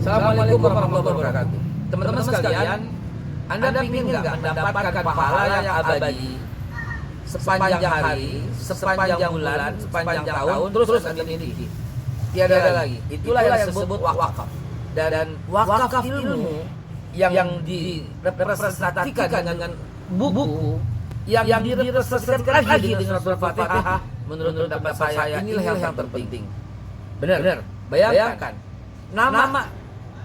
Assalamualaikum warahmatullahi wabarakatuh. Teman-teman sekalian, Anda ingin nggak mendapatkan pahala yang abadi sepanjang hari, sepanjang bulan, sepanjang tahun, terus nanti tiada lagi. Itulah yang disebut wakaf. Dan wakaf ilmu yang direpresentasikan dengan buku yang direpresentasikan lagi dengan surat Fatihah, menurut pendapat saya inilah yang terpenting. Benar. Bayangkan nama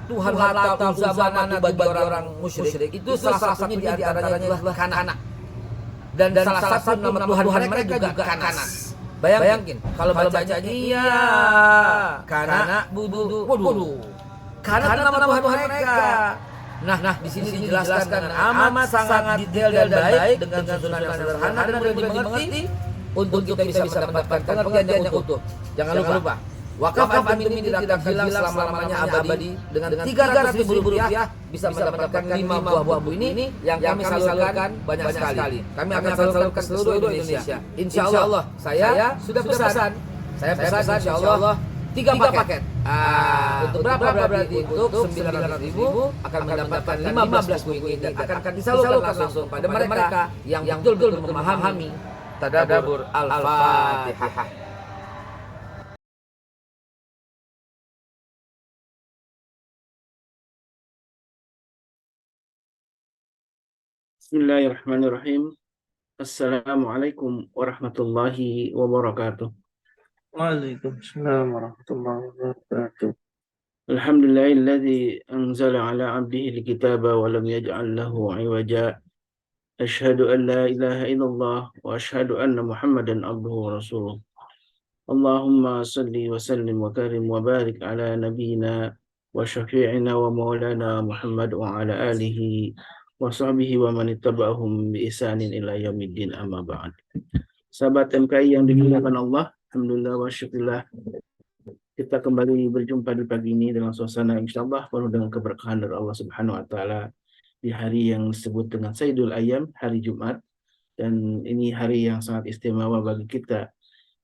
Tuhan atau Uzamana bagi orang musyrik itu salah satunya di antaranya adalah Kana. Dan salah satu nama Tuhan mereka juga Kanas. Bayangin kalau bacanya iya Kana Budu. Karena nama Tuhan mereka. Nah, di sini dijelaskan dengan amat sangat detail dan baik dengan susunan yang sederhana dan mudah dimengerti untuk kita bisa mendapatkan pengertian yang utuh. Jangan lupa, wakaf ilmu ini tidak akan hilang selama-lamanya abadi. Dengan 300.000 rupiah bisa mendapatkan 5 buah buku ini yang kami salurkan banyak sekali. Kami akan salurkan ke seluruh Indonesia. Insya Allah, saya sudah pesan. Saya pesan insya Allah 3 paket. Untuk berapa berarti? Untuk 900.000 akan mendapatkan 15 buku ini dan akan disalurkan langsung pada mereka yang betul-betul memahami tadabbur Al-Fatihah. Bismillahirrahmanirrahim. Assalamualaikum warahmatullahi wabarakatuh. Waalaikumsalam warahmatullahi wabarakatuh. Alhamdulillahilladzi anzala ala 'abdihi al-kitaba wa lam yaj'al lahu 'iwaja. Asyhadu an la ilaha illallah wa asyhadu anna Muhammadan abduhu wa rasuluh. Allahumma salli wa sallim wa karim wa barik ala nabiyyina wa syafi'ina wa maulana Muhammad wa ala alihi wa sahbihi wa man ittaba'ahum bi ihsanin ila yaumiddin, amma ba'd. Sahabat MKI yang dimuliakan Allah, alhamdulillah wa syukurillah, kita kembali berjumpa di pagi ini dengan suasana insyaallah penuh dengan keberkahan dari Allah Subhanahu wa taala di hari yang disebut dengan Sayyidul Ayyam, hari Jumat. Dan ini hari yang sangat istimewa bagi kita,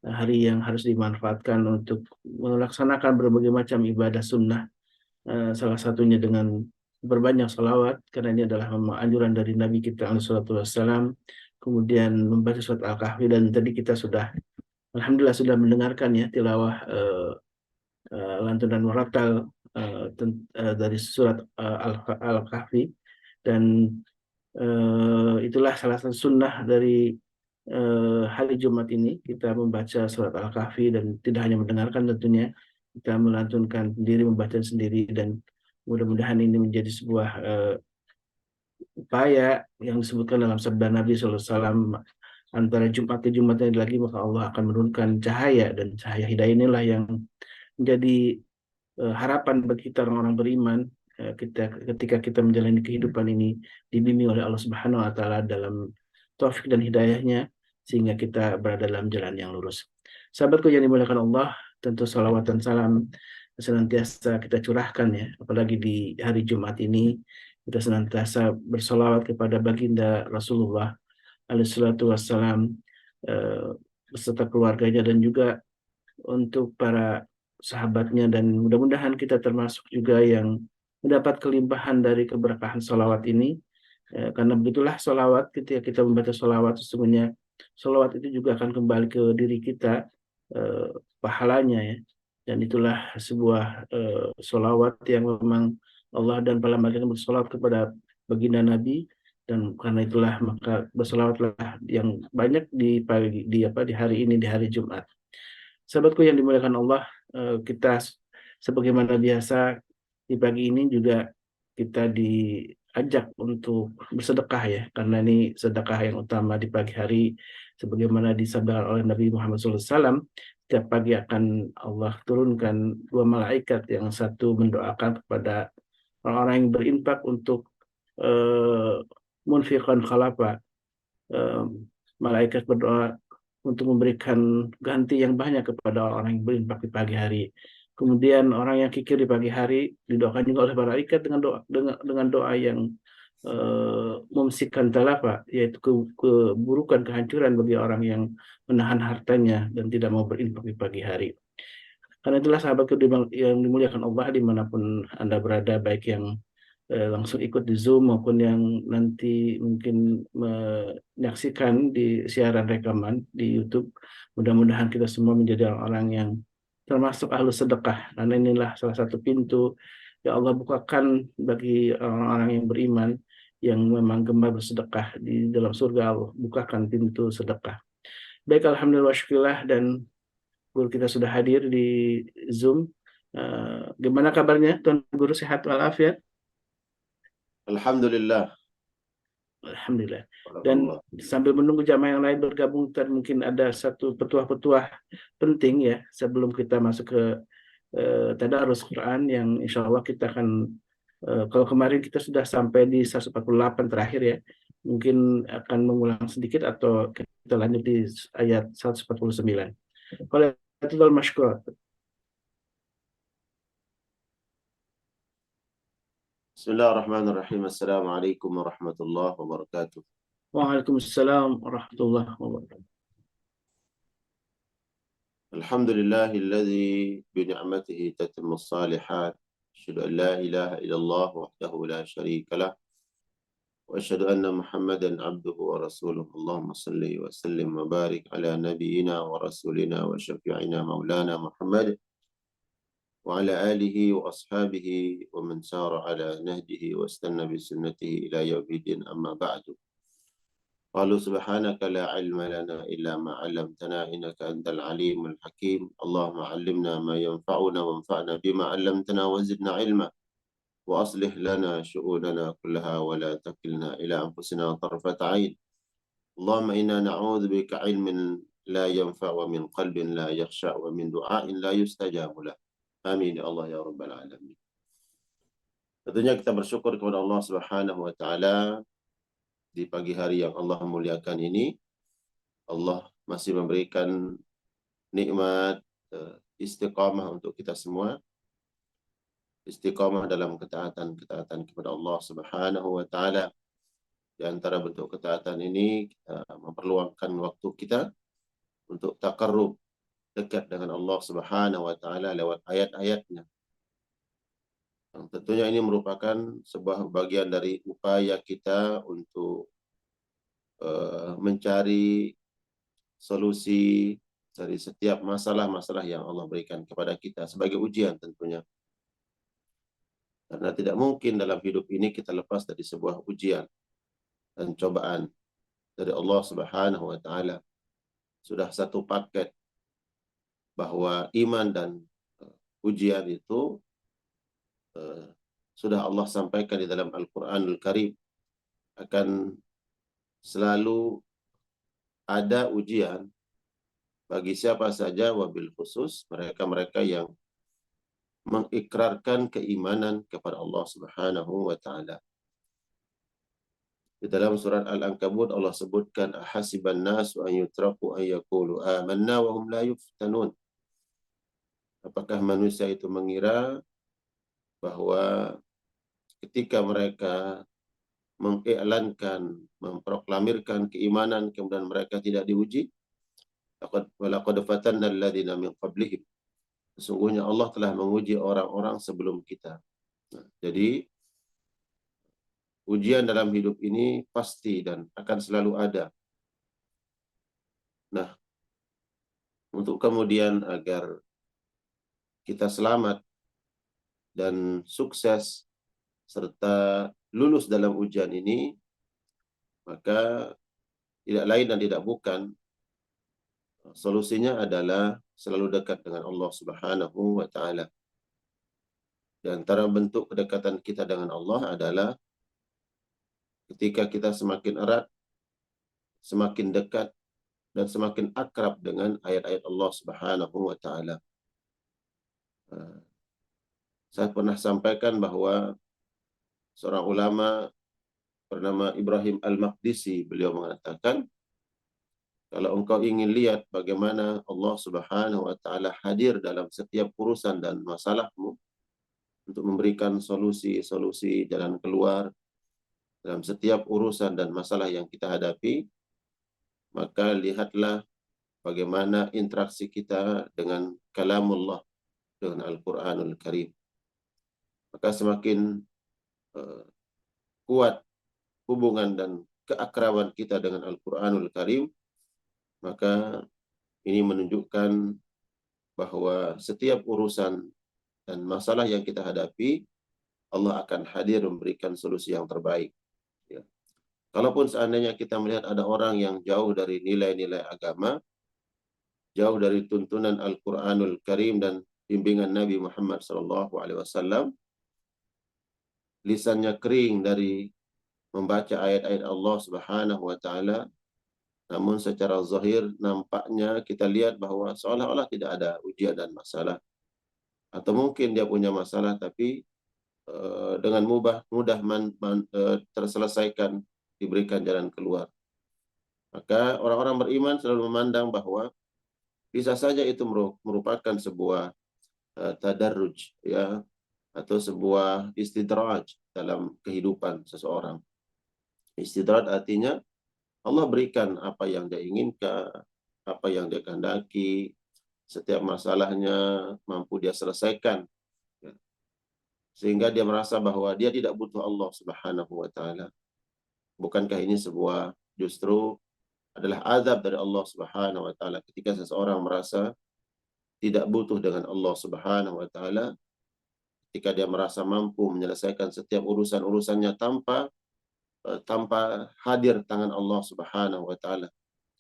hari yang harus dimanfaatkan untuk melaksanakan berbagai macam ibadah sunnah, salah satunya dengan berbanyak salawat, karena ini adalah anjuran dari Nabi kita alaihi salatu wassalam. Kemudian membaca surat Al-Kahfi, dan tadi kita sudah alhamdulillah sudah mendengarkan ya tilawah lantunan murattal dari surat Al-Kahfi. Dan itulah salah satu sunnah dari hari Jumat ini, kita membaca surat Al-Kahfi, dan tidak hanya mendengarkan, tentunya kita melantunkan sendiri, membaca sendiri. Dan mudah-mudahan ini menjadi sebuah upaya yang disebutkan dalam sabda Nabi SAW, antara Jumat ke Jumat lagi maka Allah akan menurunkan cahaya, dan cahaya hidayah inilah yang menjadi harapan bagi kita orang-orang beriman ketika kita menjalani kehidupan ini dibimbing oleh Allah Subhanahu wa taala dalam taufik dan hidayahnya, sehingga kita berada dalam jalan yang lurus. Sahabatku yang dimuliakan Allah, tentu salawat dan salam senantiasa kita curahkan ya, apalagi di hari Jumat ini kita senantiasa bersolawat kepada baginda Rasulullah alaihissalatu wassalam beserta keluarganya dan juga untuk para sahabatnya. Dan mudah-mudahan kita termasuk juga yang mendapat kelimpahan dari keberkahan salawat ini, karena begitulah salawat. Ketika kita membaca salawat, sesungguhnya salawat itu juga akan kembali ke diri kita pahalanya ya. Dan itulah sebuah salawat yang memang Allah dan para malaikat bersalawat kepada baginda Nabi, dan karena itulah maka bersalawatlah yang banyak di hari ini, di hari Jumat. Sahabatku yang dimuliakan Allah, kita sebagaimana biasa di pagi ini juga kita diajak untuk bersedekah ya, karena ini sedekah yang utama di pagi hari, sebagaimana disabdakan oleh Nabi Muhammad SAW. Setiap pagi akan Allah turunkan 2 malaikat, yang satu mendoakan kepada orang-orang yang berinfak untuk munfiqan khalafa, malaikat berdoa untuk memberikan ganti yang banyak kepada orang-orang yang berinfak di pagi hari. Kemudian orang yang kikir di pagi hari didoakan juga oleh malaikat dengan doa yang memsikan talafa, yaitu keburukan, kehancuran bagi orang yang menahan hartanya dan tidak mau berinfak di pagi hari. Karena itulah sahabatku yang dimuliakan Allah dimanapun Anda berada, baik yang langsung ikut di Zoom maupun yang nanti mungkin menyaksikan di siaran rekaman di YouTube. Mudah-mudahan kita semua menjadi orang-orang yang termasuk ahlu sedekah, karena inilah salah satu pintu yang Allah bukakan bagi orang-orang yang beriman yang memang gemar bersedekah. Di dalam surga Allah bukakan pintu sedekah. Baik, alhamdulillah syukurillah, dan guru kita sudah hadir di Zoom. Gimana kabarnya Tuan Guru, sehat walafiat? Alhamdulillah. Alhamdulillah. Dan sambil menunggu jamaah yang lain bergabung, mungkin ada satu petuah-petuah penting ya sebelum kita masuk ke tadarus Quran yang insya Allah kita akan, kalau kemarin kita sudah sampai di 148 terakhir ya, mungkin akan mengulang sedikit atau kita lanjut di ayat 149. Kalau itu masykur. Bismillahirrahmanirrahim. Assalamualaikum warahmatullahi wabarakatuh. Waalaikumsalam warahmatullahi wabarakatuh. Alhamdulillahilladzi bini'matihi tatimmus salihat. Asyhadu an la ilaha illallah wahdahu la syarika lah. Wa asyhadu anna Muhammadan abduhu wa rasuluh. Allahumma salli wa sallim wa barik ala nabiyyina wa rasulina wa syafi'ina maulana Muhammad wa ala alihi wa ashabihi wa man sara ala nahjihi wa istanna bi sunnatihi ila yaumiddin, amma ba'du. Qalu subhanaka la ilma lana illa ma 'allamtana innaka antal alimul hakim. Allahumma 'allimna ma yanfa'una wanfa'na bima 'allamtana wa zidna ilma wa aslih lana syu'unana kullaha wa la takilna ila anfusina tarfata 'ain. Allahumma inna na'udzu bika 'ilmin la yanfa' wa min qalbin la yakhsha' wa min du'ain la yustajabu lah. Amin ya Allah ya rabbal alamin. Tentunya kita bersyukur kepada Allah Subhanahu wa taala di pagi hari yang Allah muliakan ini. Allah masih memberikan nikmat istiqamah untuk kita semua. Istiqamah dalam ketaatan kepada Allah Subhanahu wa taala. Di antara bentuk ketaatan ini kita memperluangkan waktu kita untuk taqarrub, dekat dengan Allah Subhanahu wa taala lewat ayat-ayatnya. Yang tentunya ini merupakan sebuah bagian dari upaya kita untuk mencari solusi dari setiap masalah-masalah yang Allah berikan kepada kita sebagai ujian tentunya. Karena tidak mungkin dalam hidup ini kita lepas dari sebuah ujian dan cobaan dari Allah Subhanahu wa taala. Sudah satu paket bahwa iman dan ujian itu sudah Allah sampaikan di dalam Al-Quranul Karim, akan selalu ada ujian bagi siapa saja, wabil khusus mereka-mereka yang mengikrarkan keimanan kepada Allah Subhanahu wa taala. Di dalam surat Al-Ankabut Allah sebutkan, ahasiban nasu an yutraku an yaqulu amanna wa hum la yuftanun. Apakah manusia itu mengira bahwa ketika mereka mengiklankan, memproklamirkan keimanan, kemudian mereka tidak diuji? Walaqad fatanna alladziina min qablihim. Sesungguhnya Allah telah menguji orang-orang sebelum kita. Nah, jadi ujian dalam hidup ini pasti dan akan selalu ada. Nah, untuk kemudian agar kita selamat dan sukses serta lulus dalam ujian ini, maka tidak lain dan tidak bukan, solusinya adalah selalu dekat dengan Allah Subhanahu wa taala. Di antara bentuk kedekatan kita dengan Allah adalah ketika kita semakin erat, semakin dekat, dan semakin akrab dengan ayat-ayat Allah Subhanahu wa taala. Saya pernah sampaikan bahwa seorang ulama bernama Ibrahim Al-Maqdisi, beliau mengatakan, kalau engkau ingin lihat bagaimana Allah Subhanahu wa taala hadir dalam setiap urusan dan masalahmu untuk memberikan solusi-solusi jalan keluar dalam setiap urusan dan masalah yang kita hadapi, maka lihatlah bagaimana interaksi kita dengan kalamullah, dengan Al-Quranul Karim. Maka semakin kuat hubungan dan keakraban kita dengan Al-Quranul Karim, maka ini menunjukkan bahwa setiap urusan dan masalah yang kita hadapi, Allah akan hadir memberikan solusi yang terbaik. Ya. Kalaupun seandainya kita melihat ada orang yang jauh dari nilai-nilai agama, jauh dari tuntunan Al-Quranul Karim dan bimbingan Nabi Muhammad SAW, lisannya kering dari membaca ayat-ayat Allah Subhanahu wa taala, namun secara zahir nampaknya kita lihat bahwa seolah-olah tidak ada ujian dan masalah, atau mungkin dia punya masalah tapi dengan terselesaikan, diberikan jalan keluar. Maka orang-orang beriman selalu memandang bahwa bisa saja itu merupakan sebuah tadarruj, ya, atau sebuah istidraj dalam kehidupan seseorang. Istidraj artinya Allah berikan apa yang dia inginkan, apa yang dia kehendaki, setiap masalahnya mampu dia selesaikan, ya. Sehingga dia merasa bahwa dia tidak butuh Allah Subhanahu wa taala. Bukankah ini sebuah justru adalah azab dari Allah Subhanahu wa taala ketika seseorang merasa tidak butuh dengan Allah Subhanahu wa taala, ketika dia merasa mampu menyelesaikan setiap urusan-urusannya tanpa hadir tangan Allah Subhanahu wa taala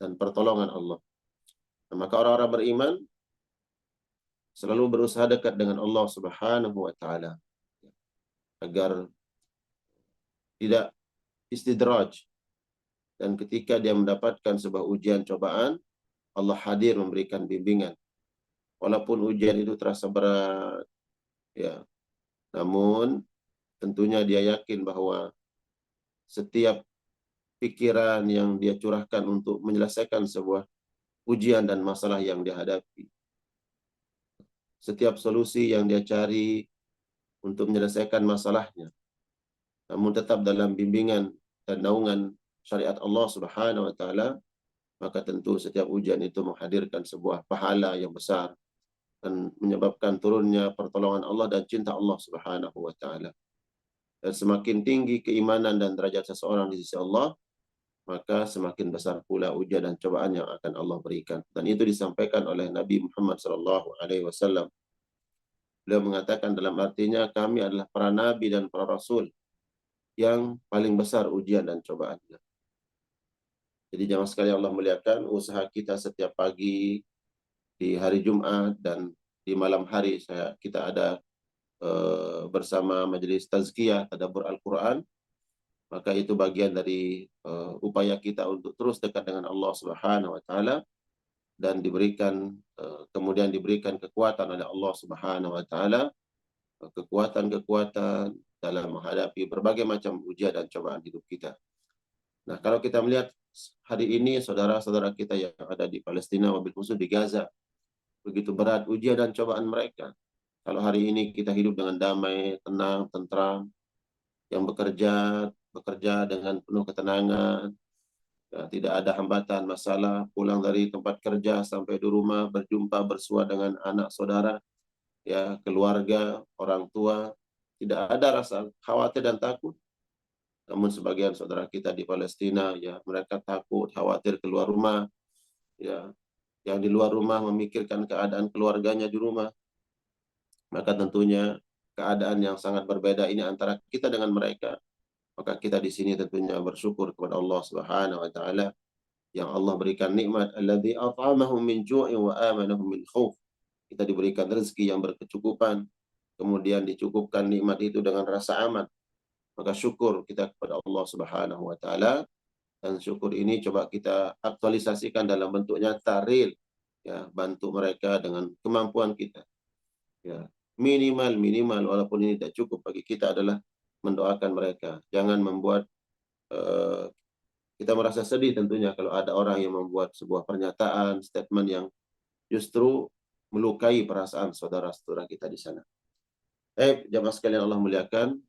dan pertolongan Allah. Nah, maka orang-orang beriman selalu berusaha dekat dengan Allah Subhanahu wa taala agar tidak istidraj, dan ketika dia mendapatkan sebuah ujian cobaan, Allah hadir memberikan bimbingan. Walaupun ujian itu terasa berat, ya, namun tentunya dia yakin bahwa setiap pikiran yang dia curahkan untuk menyelesaikan sebuah ujian dan masalah yang dia hadapi, setiap solusi yang dia cari untuk menyelesaikan masalahnya, namun tetap dalam bimbingan dan naungan syariat Allah Subhanahu wa taala, maka tentu setiap ujian itu menghadirkan sebuah pahala yang besar dan menyebabkan turunnya pertolongan Allah dan cinta Allah Subhanahu wa taala. Dan semakin tinggi keimanan dan derajat seseorang di sisi Allah, maka semakin besar pula ujian dan cobaan yang akan Allah berikan. Dan itu disampaikan oleh Nabi Muhammad SAW. Beliau mengatakan dalam artinya, kami adalah para nabi dan para rasul yang paling besar ujian dan cobaannya. Jadi jamaah sekalian Allah muliakan, usaha kita setiap pagi di hari Jumat dan di malam hari kita ada bersama majelis tazkiyah tadabbur Al-Quran, maka itu bagian dari upaya kita untuk terus dekat dengan Allah Subhanahu wa taala, dan kemudian diberikan kekuatan oleh Allah Subhanahu wa taala, kekuatan dalam menghadapi berbagai macam ujian dan cobaan hidup kita. Nah, kalau kita melihat hari ini saudara-saudara kita yang ada di Palestina, wabil khusus di Gaza, begitu berat ujian dan cobaan mereka. Kalau hari ini kita hidup dengan damai, tenang, tentram, yang bekerja dengan penuh ketenangan, ya, tidak ada hambatan, masalah, pulang dari tempat kerja sampai di rumah, berjumpa, bersua dengan anak saudara, ya, keluarga, orang tua, tidak ada rasa khawatir dan takut. Namun sebagian saudara kita di Palestina, ya, mereka takut, khawatir keluar rumah, ya, yang di luar rumah memikirkan keadaan keluarganya di rumah. Maka tentunya keadaan yang sangat berbeda ini antara kita dengan mereka. Maka kita di sini tentunya bersyukur kepada Allah Subhanahu wa taala yang Allah berikan nikmat alladzi at'amahum min ju'in wa amanahum min khauf. Kita diberikan rezeki yang berkecukupan, kemudian dicukupkan nikmat itu dengan rasa aman. Maka syukur kita kepada Allah Subhanahu wa taala, dan syukur ini coba kita aktualisasikan dalam bentuk nyata real, ya, bantu mereka dengan kemampuan kita. Ya, minimal walaupun ini tidak cukup bagi kita adalah mendoakan mereka. Jangan membuat kita merasa sedih tentunya kalau ada orang yang membuat sebuah pernyataan, statement yang justru melukai perasaan saudara-saudara kita di sana. Jamaah sekalian Allah muliakan,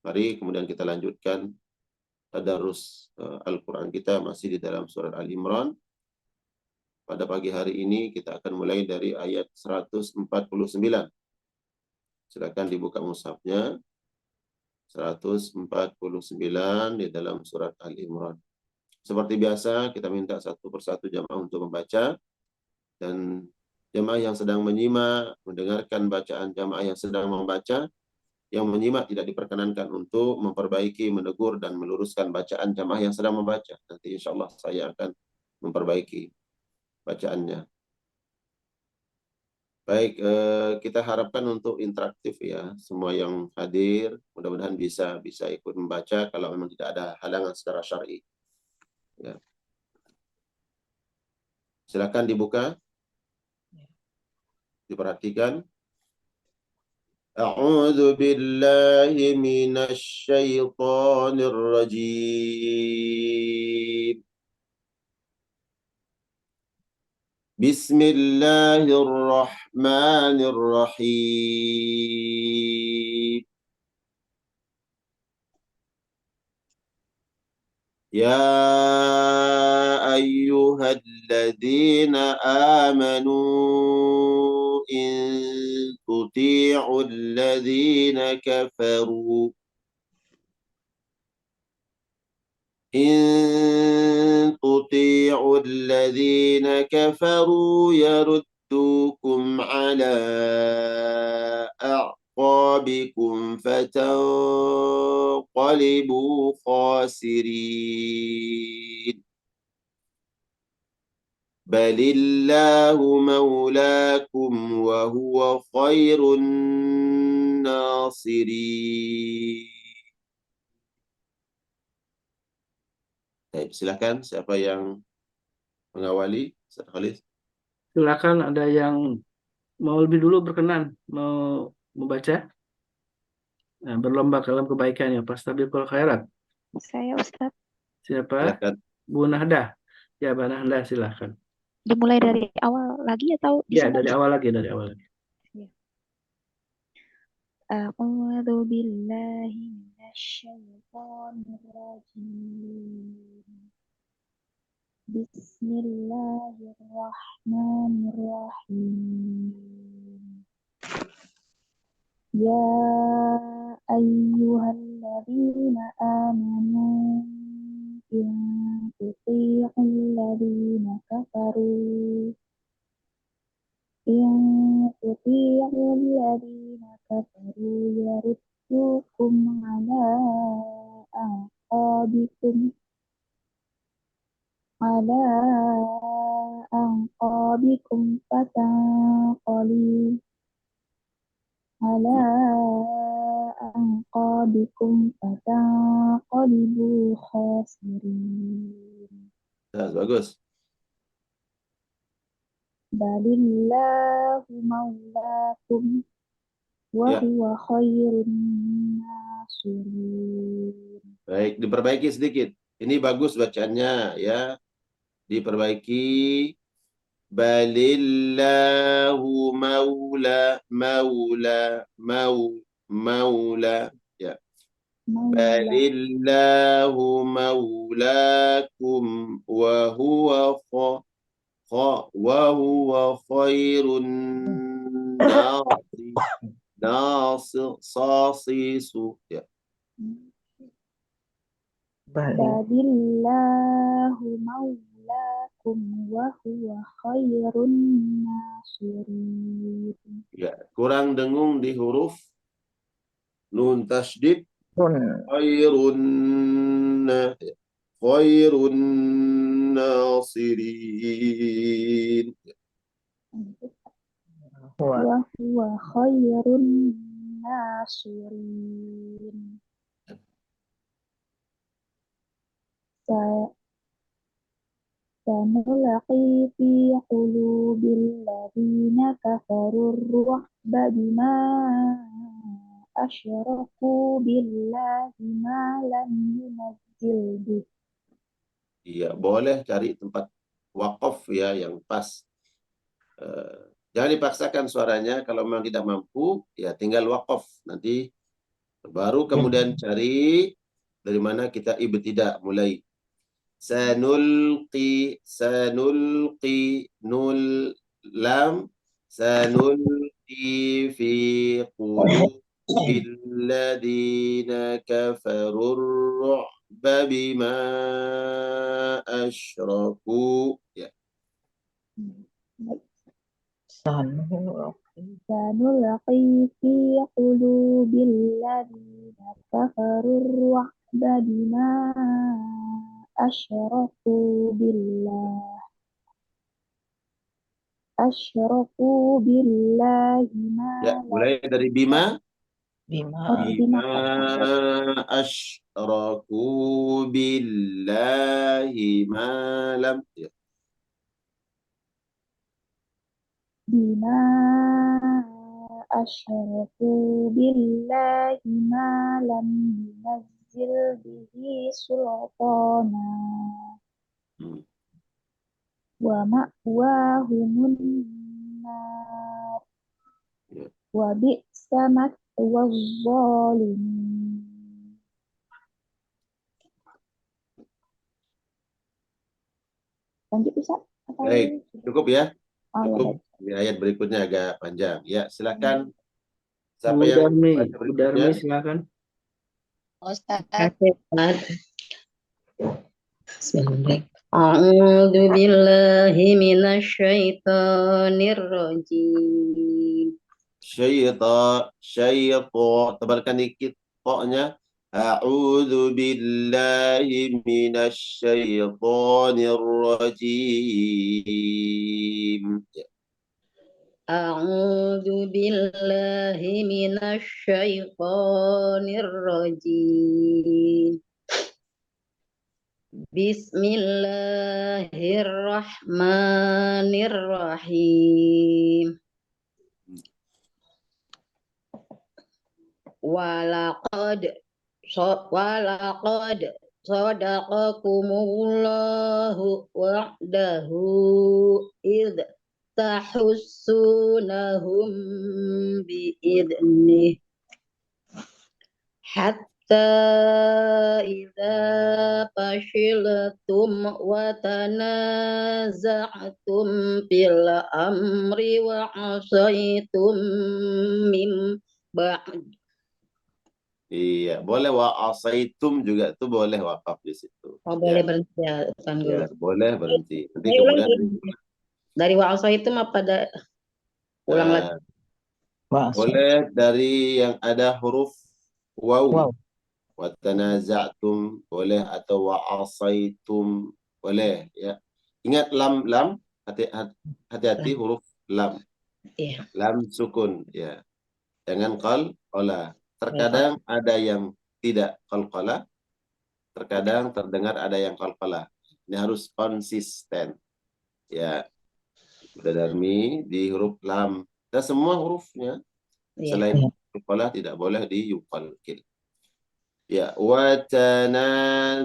mari kemudian kita lanjutkan tadarus Al-Quran kita masih di dalam surat Al-Imran. pada pagi hari ini kita akan mulai dari ayat 149. Silakan dibuka mushafnya. 149 di dalam surat Ali Imran. Seperti biasa, kita minta satu persatu jamaah untuk membaca, dan jamaah yang sedang menyimak, mendengarkan bacaan jamaah yang sedang membaca, yang menyimak tidak diperkenankan untuk memperbaiki, menegur, dan meluruskan bacaan jamaah yang sedang membaca. Nanti insya Allah saya akan memperbaiki bacaannya. Baik, kita harapkan untuk interaktif ya, semua yang hadir mudah-mudahan bisa ikut membaca kalau memang tidak ada halangan secara syar'i. Ya. Silakan dibuka, diperhatikan. A'udzu billahi minasy syaithanir rajim. Bismillahirrahmanirrahim. Ya ayyuhalladzina amanu in tuti'ul ladzina kafaru إن تطيعوا الذين كفروا يردوكم على أعقابكم فتنقلبوا خاسرين بل الله مولاكم وهو خير الناصرين. Baik, silakan siapa yang mengawali? Ustaz Khalid. Silakan, ada yang mau lebih dulu berkenan mau membaca? Nah, berlomba dalam kebaikan ya, fastabiqul khairat. Saya Ustadz, Siapa? Silakan. Bu Nahdah. Ya, Bu Nahdah, silakan. dimulai dari awal lagi atau Ya, disambung? dari awal lagi, dari awal lagi. A'udzu billahi minasyaitonir rajim. Bismillahirrahmanirrahim. Ya ayyuhalladzina amanu in tuti'ul ladzina kafaru yaruddukum ala a'qabikum ala a'qabikum fatanqalibu ala a'qabikum fatanqalibu khasirin. Bagus. Balillahu maulakum wa Ya. huwa khairun nasirin. Baik, diperbaiki sedikit. Ini bagus bacaannya ya. Diperbaiki. Balillahu maula. Ya. Balillahu maulakum wa huwa khairun nasisu. Ya. Balillahu maulakum wa huwa khairun nasirin. Ya, kurang dengung di huruf nun tasydid. Khairun nasirin. Wa huwa khairun nasirin. Sanulqi fi qulubil ladzina kafarur ru'ba bima asyraku billahi ma lam yunazzil bih. Iya, boleh cari tempat wakaf ya yang pas. Jangan dipaksakan suaranya. Kalau memang tidak mampu, ya tinggal wakaf. Nanti baru kemudian cari dari mana kita ibtidah mulai. sanulqi nul lam sanulqi fi qulubil ladina kafarur ru'ba bima asyraku. Ya. sanulqi fi qulubil ladzina kafarur ru'ba bima asyraku billah ma Ya, mulai dari bima. bima Asyraku billahi ma lam. Ya. bima asyraku billahi ma lam yunazzil bihi sultana Hmm. wa ma'wahumun nar Ya. wa bi'sa mathwaz zalimin. Lanjut bisa apa Baik, cukup ya. oh, ya, Cukup. baik. Di ayat berikutnya agak panjang. Ya, silakan. Siapa Bu yang Darmi, baca Bu Darmi berikutnya? silakan. Ustaz. Bismillah. A'udzu billahi minasyaitonir rajim. Syaitan. Tebalkan dikit pokoknya. A'udzu billahi minasyaitonir rajim. Ya. A'udzu billahi minasyaitonir rajim. Bismillahirrahmanirrahim. Walaqad sadaqakumullahu wa'dahu id tahussunahum biidnih hatta idza fashiltum wa tanaza'tum fil amri wa asaitum min ba'd. Iya, boleh wa asaitum juga tuh boleh wakaf di situ. Oh, Ya, boleh berhenti ya, Tuan ya, Guru. boleh berhenti. Nanti Saya ulang kemudian dari wa'asa itu apa ulang lagi? boleh dari yang ada huruf waw. Wow. Wa tanaza'tum boleh atau wa asaitum boleh ya. Ingat lam hati-hati huruf lam. Iya. Lam sukun ya. Jangan qalqalah. Terkadang ada yang tidak qalqalah, terkadang terdengar ada yang qalqalah. Ini harus konsisten. Ya. Udah Darmi di huruf lam. Dan semua hurufnya Iya. selain qalqalah tidak boleh diyuqalqil. Ya, wa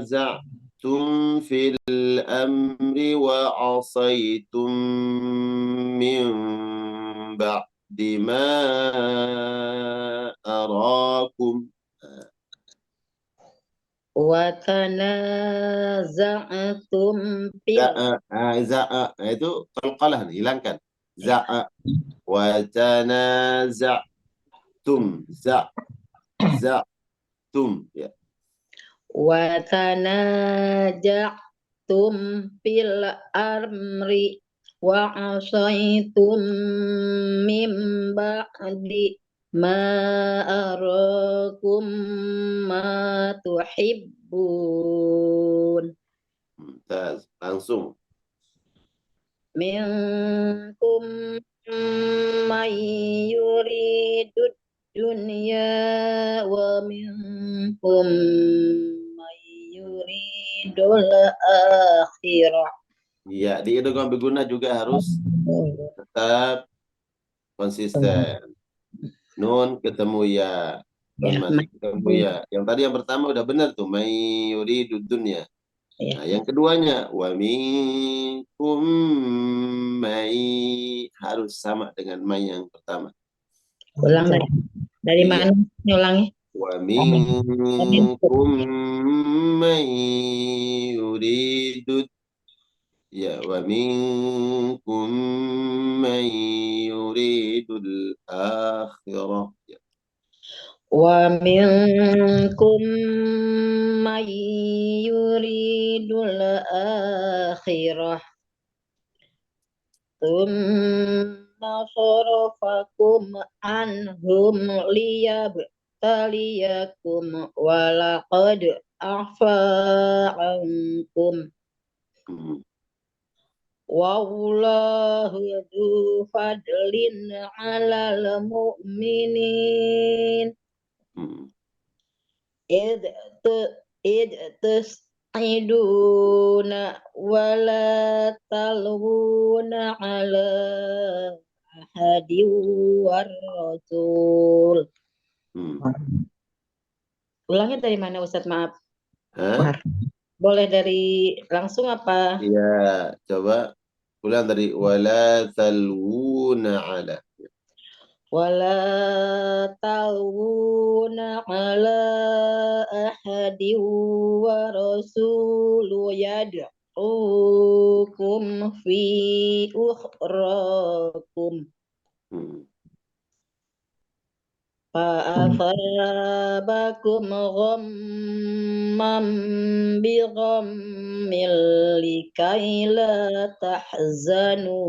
tanaza'tum fil amri wa asaitum min ba'di ma arakum. Wa tanaza'tum fil Za'a itu qalqalah nih, hilangkan. Za'a wa tanaza'tum za'tum ya. wa tanaja'tum fil amri wa asaitum min ba'di ma arakum ma tuhibbun. Mumtaz. Langsung. Minkum man yuridud dunya wa minkum man yuridul akhirah. Iya, di idgham biguna juga harus tetap konsisten. Nun ketemu ya. Nun Ya, mati ketemu ya. Yang tadi yang pertama udah benar tuh. May yuridud dunya. ya. Nah, yang keduanya wa minkum may harus sama dengan may yang pertama. Ulang dari Iya. mana? Ulangi. ومنكم من يريد ومنكم من يريد الآخرة ومنكم من يريد الآخرة ثم صرفكم عنهم ليبتليكم ولقد عفا عنكم والله ذو فضل على المؤمنين إذ تصعدون ولا تلوون على أحد والرسول. Ulangnya dari mana Ustadz? Maaf. Hah? Boleh dari langsung apa? Ya, coba ulang dari wala talwuna ala. Wala talwuna ala ahadi wa rasulu yad'ukum fi ukhrakum fa'athabakum ghammam bi ghammil likai la tahzanu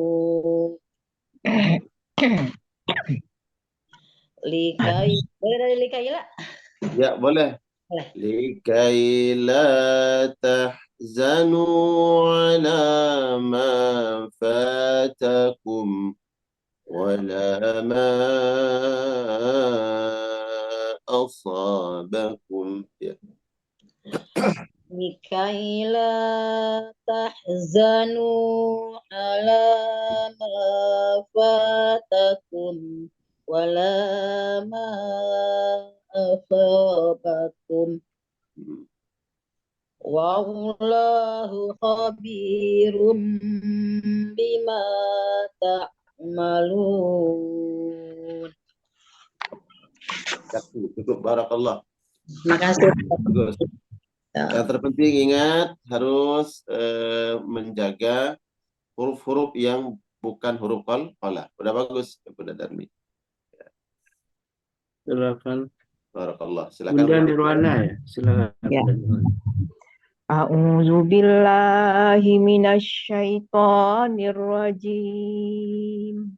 likai, boleh dari likai lah? Ya, boleh. Boleh. Likai la tahzanu ala ma fatakum wala ma asabakum. Ya. Likai la tahzanu ala ma fatakum wala ma asabakum wallahu khabirum bima ta'malun. Cukup, barakallah. Makasih. Bagus. Yang terpenting ingat harus menjaga huruf-huruf yang bukan huruf qalah. Udah bagus, Bunda Darmi. Silakan. Barakallah. Silakan. Bunda Nirwana ya. Silakan. Ya. Bunda Nirwana. A'udzu billahi minasyaitonir rajim.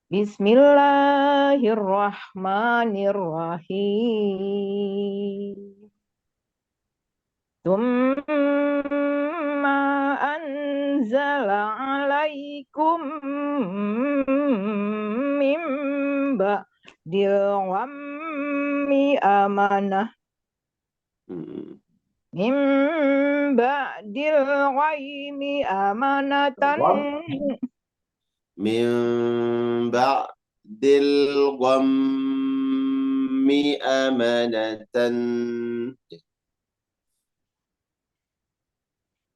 Bismillahirrahmanirrahim. Tsumma anzala 'alaikum min ba'dil ghammi amanah min ba'dil ghaimi amanatan Min ba'dil ghammi amanatan.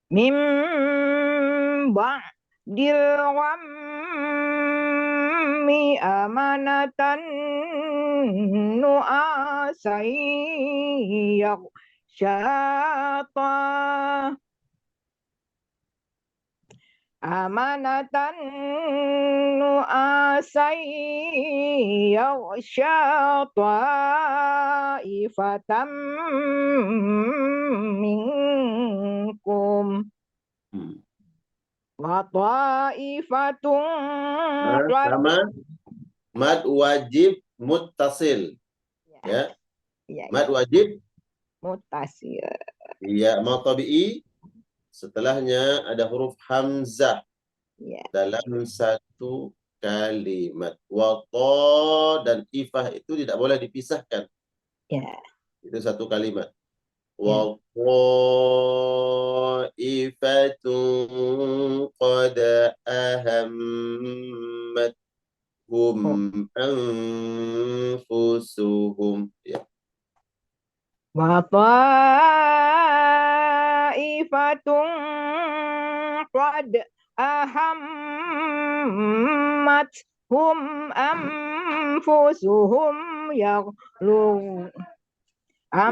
min ba'dil ghammi amanatan nu'asai yaghshata amanatan nu'asai yaghshata ifatan minkum wa ta'ifatun Sama mad wajib muttasil. Ya. Mad wajib muttasil. iya, mau tabi'i setelahnya ada huruf hamzah dalam satu kalimat. Wa ta dan ifah itu tidak boleh dipisahkan. Itu satu kalimat. Wa ta'ifatun qad ahammatuhum anfusuhum. Ya. Wa ta'ifatun qad ahammathum anfusuhum يغلون Ya.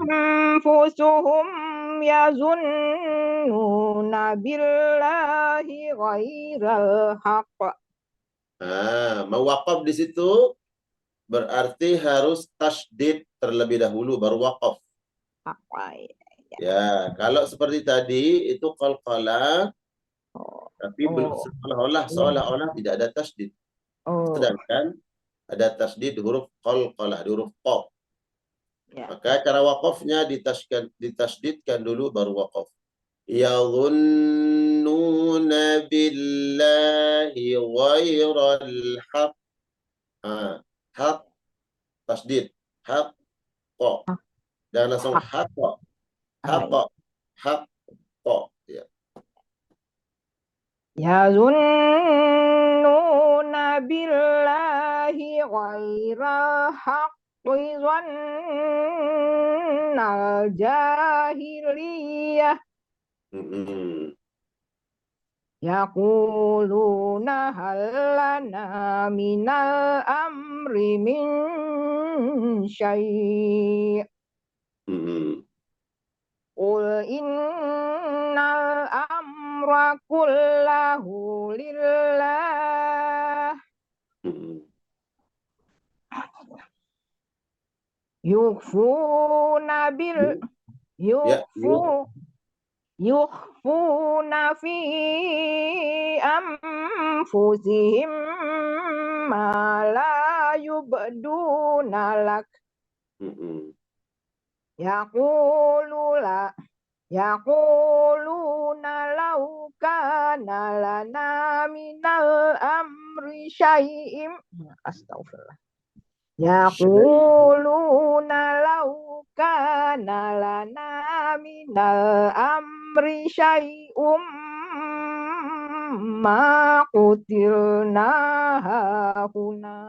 أنفسهم يظنون بالله غير الحق. Mewakaf di situ berarti harus tasdid terlebih dahulu baru wakaf. Ya, kalau seperti tadi itu qalqalah tapi belum Oh, seolah-olah tidak ada tasdid. oh, Sedangkan ada tasdid di huruf qalqalah, di huruf qaf. ya. Maka cara wakafnya ditasdidkan dulu baru wakaf. Yadhunnuna billahi ghairal haq. Haq tasdid. Haq qa. Jangan langsung haq. Haq. Haq qa. Ya. يظنون بالله غير الحق ظن الجاهلية يقولون هل لنا من الأمر من شيء قل إن الأمر كله لله يخفون في أنفسهم ما لا يبدون لك يقولون لو كان لنا من الأمر شيء أستغفر الله يقولون لو كان لنا من الأمر شيء ما قتلنا هاهنا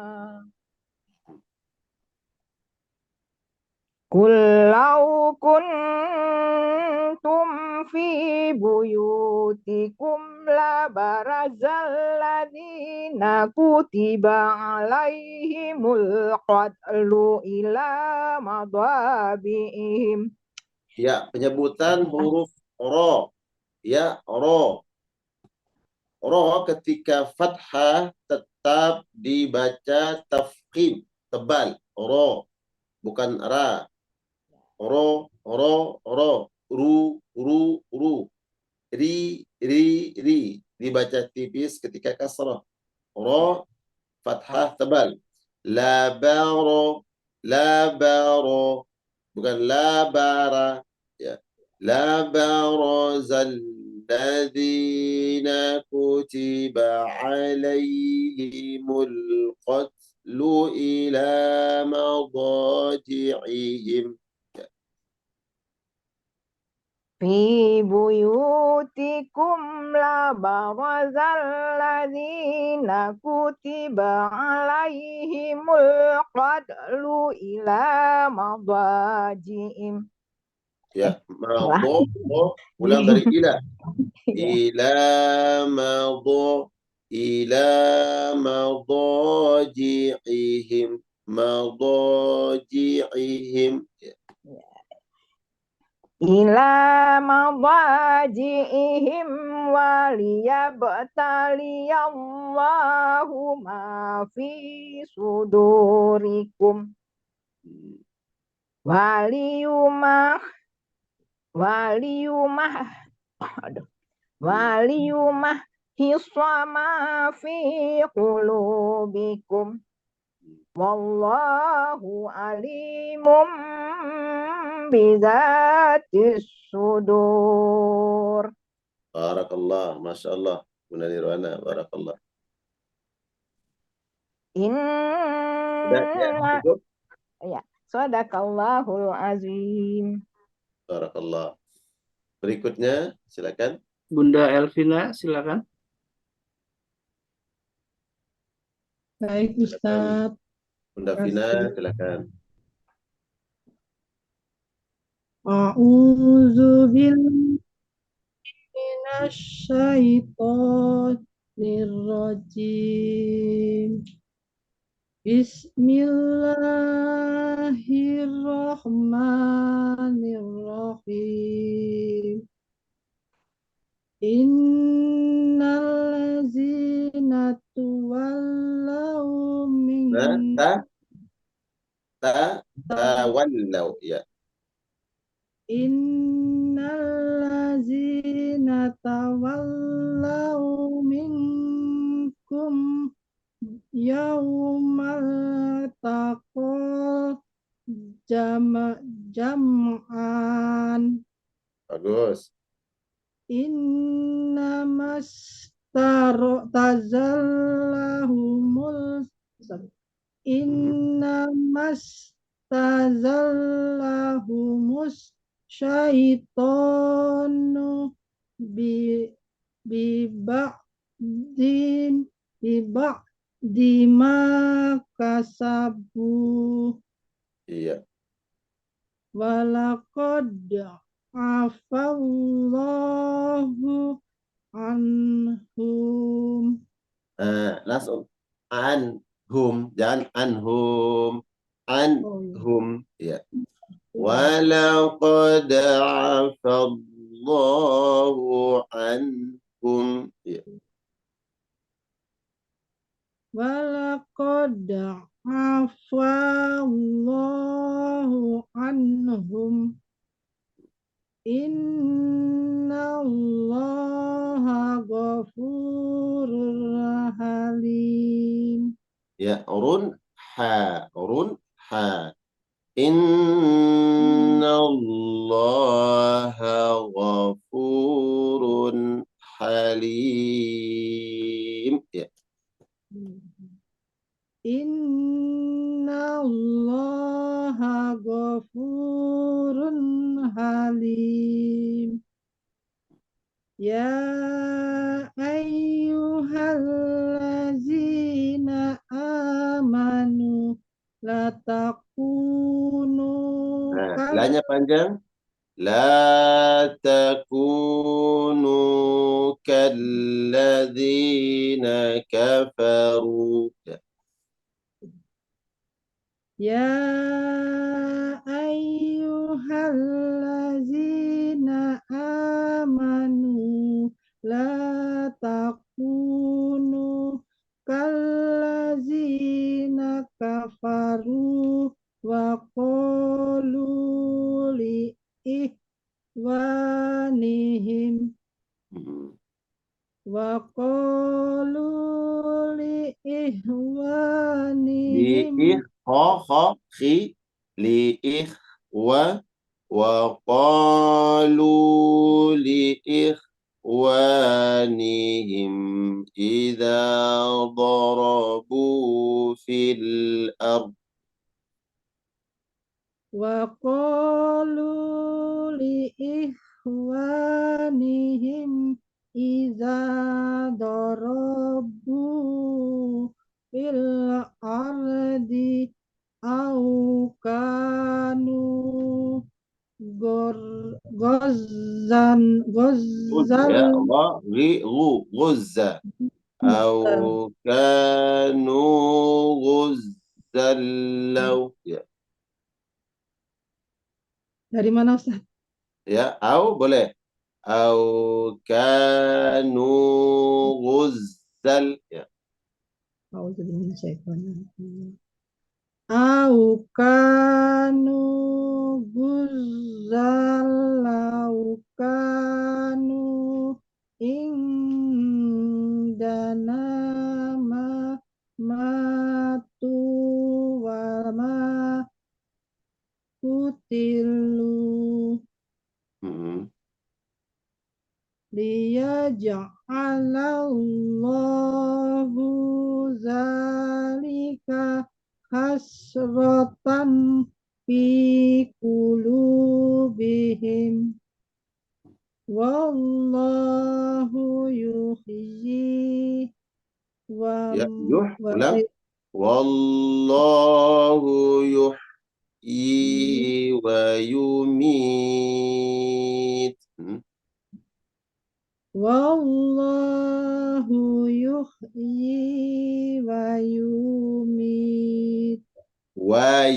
قل لو كنتم في بيوتكم لبرز الذين كتب عليهم القتل إلى مضاجعهم. Ya, penyebutan huruf ro. Ya, ro. Ro ketika fathah tetap dibaca tafkhim, tebal. Ro, bukan ra. Ro, ro, ro. Ru, ru, ru. Ri, ri, ri. Dibaca tipis ketika kasrah. Ro, fathah tebal. Labaro, labaro. Bukan labara. Ya. Labarazal ladzina kutiba alaihimul qatlu ila madaji'ihim. في بيوتكم لبرز الذين كتب عليهم القتل إلى مضاجعهم. Ya, madho, ulang dari ila. Ila madho, ila madaji'ihim, madaji'ihim. إلى مضاجعهم وليبتلي الله ما في صدوركم وليمحص ما في قلوبكم wallahu alimun bizatis sudur. Barakallah, Masya Allah. Bunda Nirwana, barakallah. Udah, ya, Inna cukup. ya, sadaqallahul azim. Barakallah. Berikutnya, silakan. Bunda Elvina, silakan. Baik, Ustaz. Bunda Vina, silakan. A'udzu billahi minasyaitonir rajim. Bismillahirrahmanirrahim. Innallazina tuwallaw Ta tawallau ya. Innallazina tawallaw minkum yaumal taqal jam'an Bagus. innamas tazallahumul innamas tazallahumus syaitonu bi ba'din bima kasabu Iya. walaqad afallahu anhum. Langsung anhum, jangan anhum. Anhum, ya. Walaqad afallahu anhum. Ya. Walaqad afallahu anhum. Innallaha ghafurur halim. Ya, run ha. Innallaha ghafurun halim. Ya. Innallaha ghafurun halim. Ya ayyuhallazina amanu la takunu Lanya panjang. La takunu kalladzina kafaru. Ya. Ya ayyuhallazina amanu la takunu kallazina kafaru wa qalu li ihwanihim wa qalu li ihwanihim وقالوا لإخوانهم إذا ضربوا في الأرض وقالوا لإخوانهم إذا ضربوا في الأرض أو كانوا غزة أو كانوا غزا لو Dari mana Ustaz? ya au boleh au kanu ghuzzal ya. Au kanu guzzal au kanu indana matu wa ma kutilu liyaj'alallahu zalika hasratan fi qulubihim wallahu yuhyi wa Ya, ulang. Wallahu yuhyi wa yumit. Wallahu yuhyi wa yumit. Wa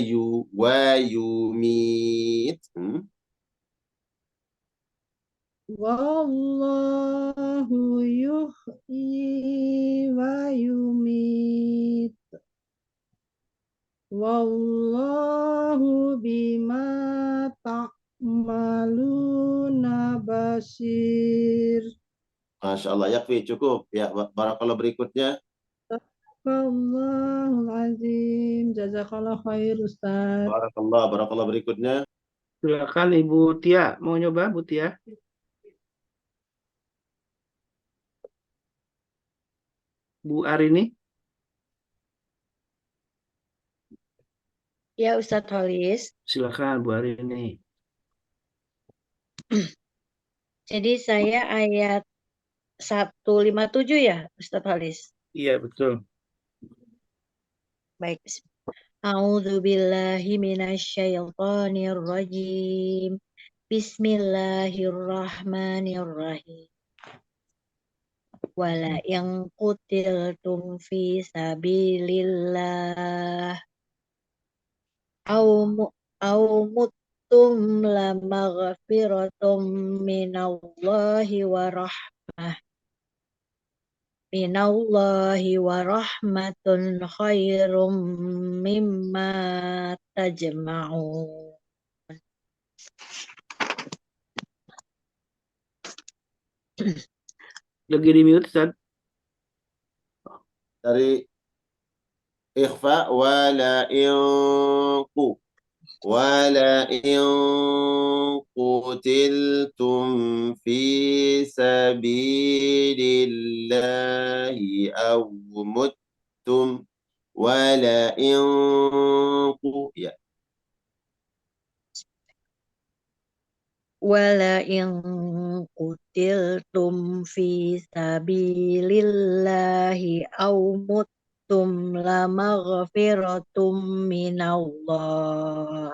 yumit. Wallahu yuhyi wa yumit. Wallahu bima ta'maluna basir. Masya Allah, yakfi, cukup. Ya, barakallah berikutnya. Allahul azim. Jazakallah khair Ustaz. Barakallah berikutnya. Silakan Ibu Tia, mau nyoba Bu Tia? Bu Arini? Ya Ustadz Holis. Silakan Bu Arini. Jadi saya ayat 157 ya Ustadz Holis. Iya, betul. Baik. A'udzu billahi minasyaitonir rajim. Bismillahirrahmanirrahim. Wala yang qutiltum fi sabilillah au muttum la maghfiratum minallahi wa rahmatun khairum mimma tajma'un. Lagi di mute, Ustaz. Dari ikhfa wala inqu. Wala qutiltum fi sabilillahi aw muttum wala inqu. Ya. Wala in qutiltum fi sabilillahi aw muttum la maghfiratum minallah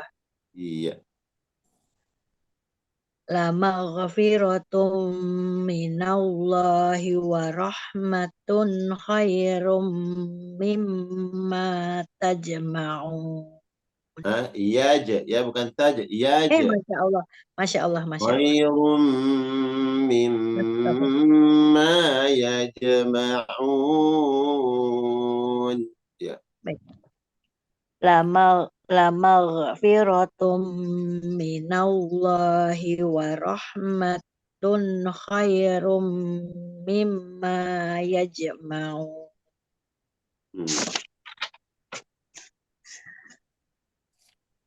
Iya. la maghfiratum minallahi wa rahmatun khairum mimma tajma'un. Iya aja, ya bukan taja, iya aja. Masya Allah, Masya Allah, Masya Allah. Khairum mimma yajma'un. Ya. Baik. La maghfiratum minallahi wa rahmatun khairum mimma yajma'un.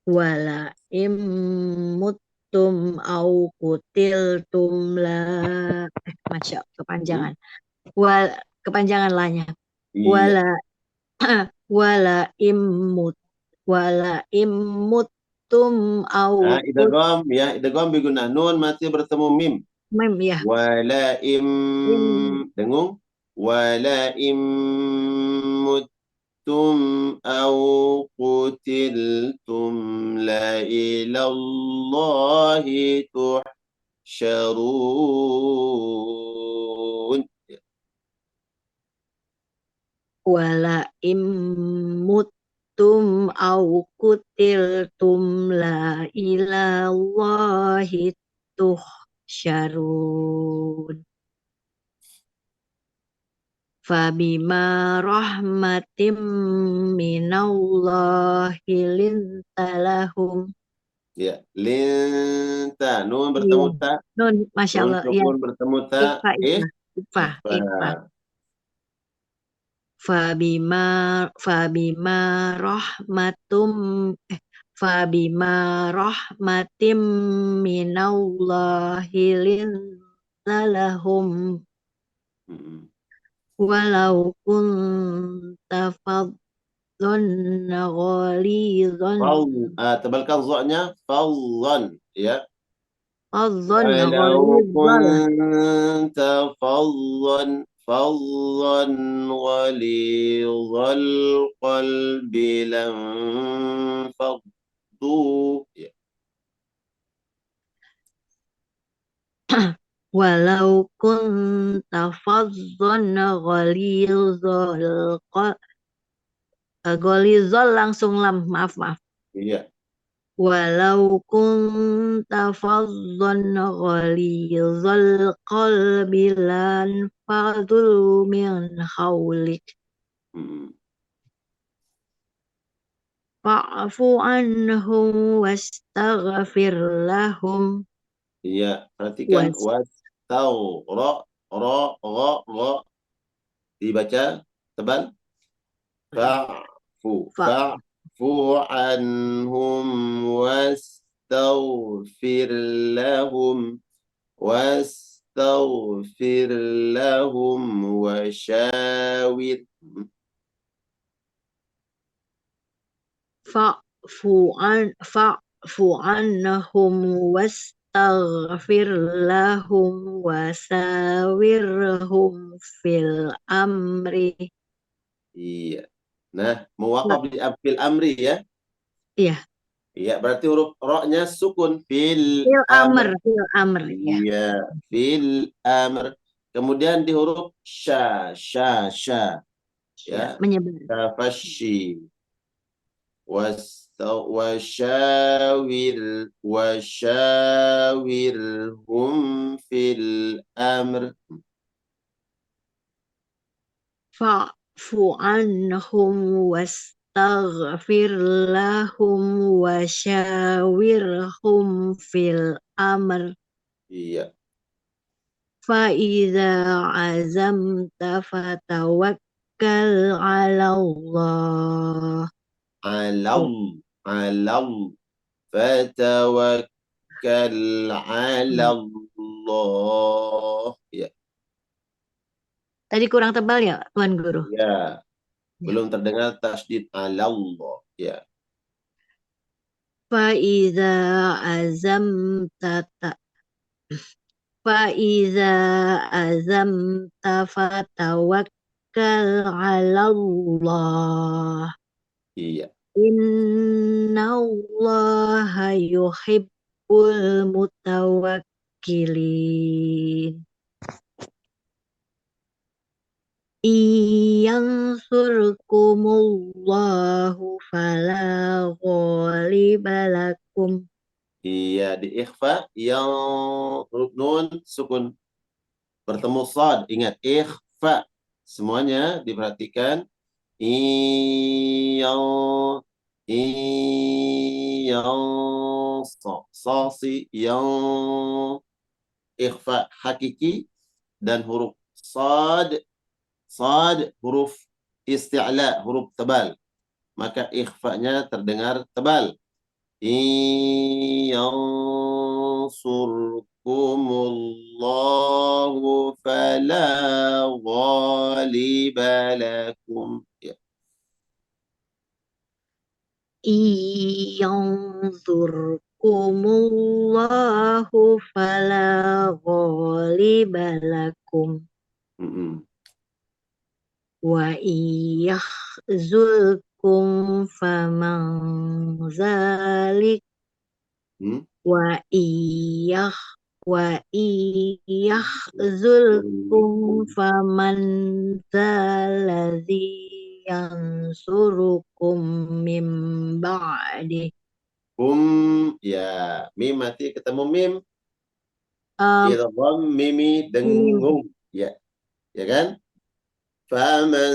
Wala immuttum au kutiltum la Masya kepanjangan. Kepanjangan lahnya. Iya. Wala immuttum au Idgham ya, idgham biguna nun masih bertemu mim. mim ya. Wala dengung. Wala muttum au qutiltum la ilallahi tuhsyarun. Wala immuttum au kutiltum la ilallahi tuhsyarun. Fabima rahmatim minallahi lintalahum. Ya, linta nun bertemu ta. Nun, Masya Nun Allah. sukun bertemu ta. Ikfa. Fabima rahmatim minallahi lintalahum. Walau kunta fadhon ghalidhan. Tebalkan zo-nya fadhon ya. Walau kunta fadhon ghalidhal qalbi lam faddu ya. walau kunta fazzan ghalidhal langsung lam, maaf. Iya. Walau kunta fazzan ghalidhal qalbi lan fadlu min hawlik Mm-mm. fa'fu anhum wastaghfir lahum Iya, perhatikan dibaca tebal. fa Fa'fu anhum wastaghfir lahum wastaghfir lahum wasyawir. fa'fu anhum wastaghfir lahum wasawirhum fil amri. Iya. Nah, muwaqaf di fil amri ya. Iya, Iya, berarti huruf ro-nya sukun fil fil amr. amr ya. Iya, fil amr. Kemudian di huruf sya ya. Menyebar. Tafashi wasyawirhum fil amr. Fa'fu anhum wastaghfir lahum wasyawirhum fil amr. Iya. Fa'iza azamta fatawakkal 'ala Allah. Alal fatawakkal 'ala Allah. Ya, Tadi kurang tebal ya, Tuan Guru? ya. Belum terdengar tasdid 'ala Allah. Ya. Fa'iza azamta Fa'iza azamta fatawakkal 'ala Allah. Iya. Innallaha yuhibbul mutawakkilin. Iyansurkumullahu fala ghaliba lakum. Iya, di ikhfa yang huruf nun sukun bertemu sad. Ingat ikhfa. Semuanya diperhatikan. Yang yang ikhfa hakiki dan huruf sad huruf isti'la, huruf tebal. Maka ikhfanya terdengar tebal. Yansurkumullahu fala ghaliba lakum. Ya. Iyansurkumullahu fala ghaliba lakum. Wa iyakhzulkum faman zalik wa iyakhzulkum faman zalladzi yansurukum min ba'di. Ya, mim mati ketemu mim. Um, Idgham mimi dengung. Ya. Ya kan? فمن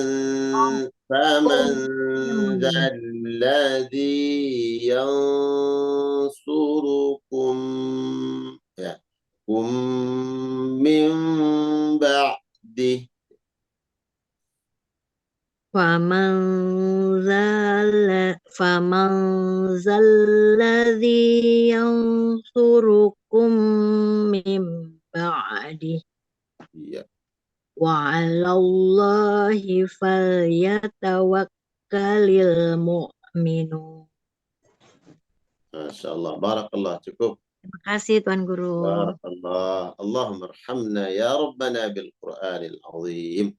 ذا الذي ينصركم من بعده. فمن ذا الذي ينصركم من بعده. Iya. Wa 'alallahi falyatawakkalil mu'minun. Masya Allah, barakallah, cukup. Terima kasih Tuan Guru. Barakallah. Allahumma arhamna ya Rabbana bil Qur'anil azim.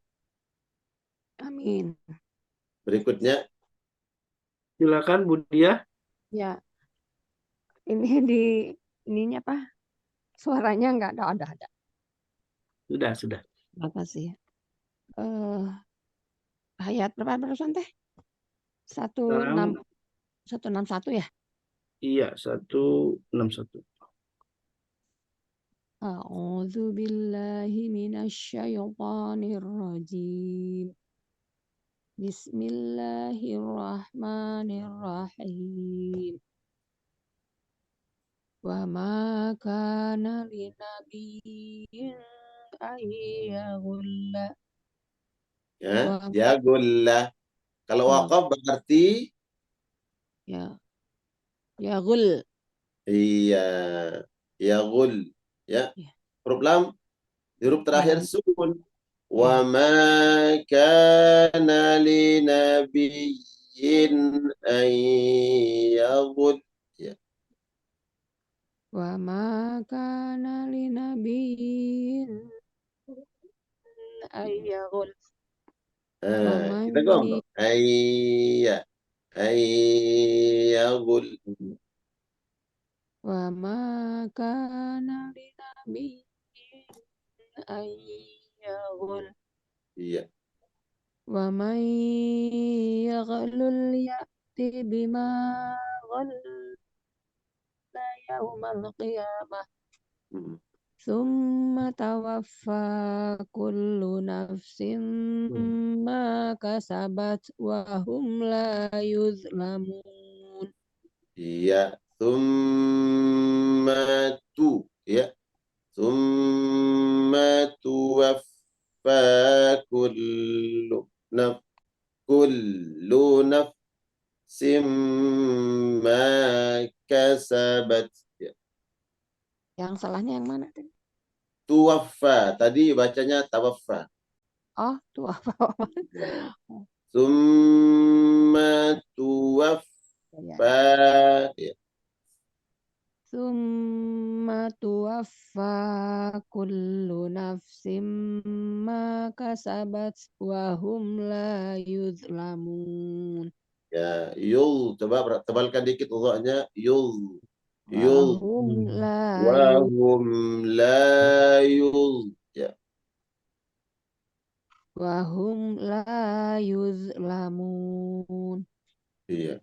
Amin. Berikutnya. Silakan Bu Dia. Ya. Ini ininya apa? Suaranya nggak ada. Sudah. Terima kasih. Ayat berapa barusan teh? Sekarang 161 ya? iya 161. A'udzu billahi minasyaitonir rajim. Bismillahirrahmanirrahim. Wa ma kana linabiyyin ayyagulla. Ya, Wa jagulah. Kalau wakaf berarti ya yagul. iya, yagul. Ya, Ya, huruf lam, huruf terakhir ya, sukun. Wa ya. ma kana linabiyyin an yaghul. Ya. Wa ma kana linabiyyin ayyagul. Wa man Kita ngomong. Ayyagul. wa ma kana linabiyyin ayyagul. Iya. Wa man yaghlul ya'ti bima ghalla yawmal qiyamah. Hmm. Summa tawaffa kullu nafsin ma kasabat wa hum la yuzlamun. Iya. Tummatu. Ya. Tummatu waffa kullu naf kullu nafsim ma kasabat. Ya. Yang salahnya yang mana? Tuwaffa. Tadi bacanya tawaffa. Oh, tuh apa? Ya. Summa tuwaffa. Ya. Ya. Summa tuwaffa kullu nafsim ma kasabat wa hum la yuzlamun. Ya, yul. Coba tebalkan dikit udhanya. Yul. Wa Yul. hum la Wahum la yul. Ya. yuzlamun. Iya.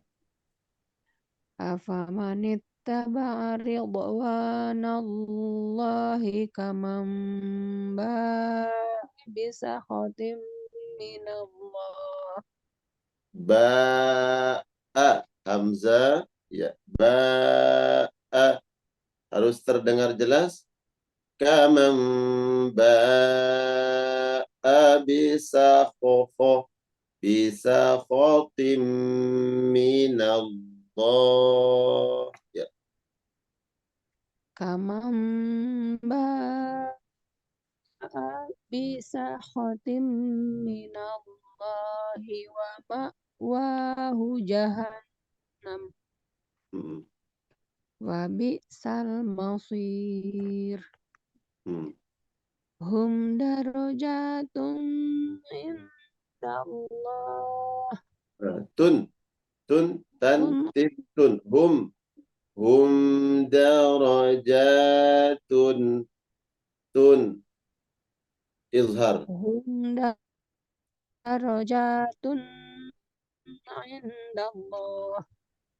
Afamanittaba'a ridwanallahi kaman ba'a bisakhatim minallah. Ba'a. Hamzah. Ya. Ba'a. Harus terdengar jelas. Kamam ba'a bisa khofo. Bisa khotim minallah. Ya. Kaman ba'a bisakhatim minallahi wa ma'wahu jahannam Hmm. wa bi'sal masir. Hmm. Hum darajatun indallah. Tun. Tun. Tan. Hum Tin. Tun. Hum darajatun. Tun. Izhar. hum darajatun indallah.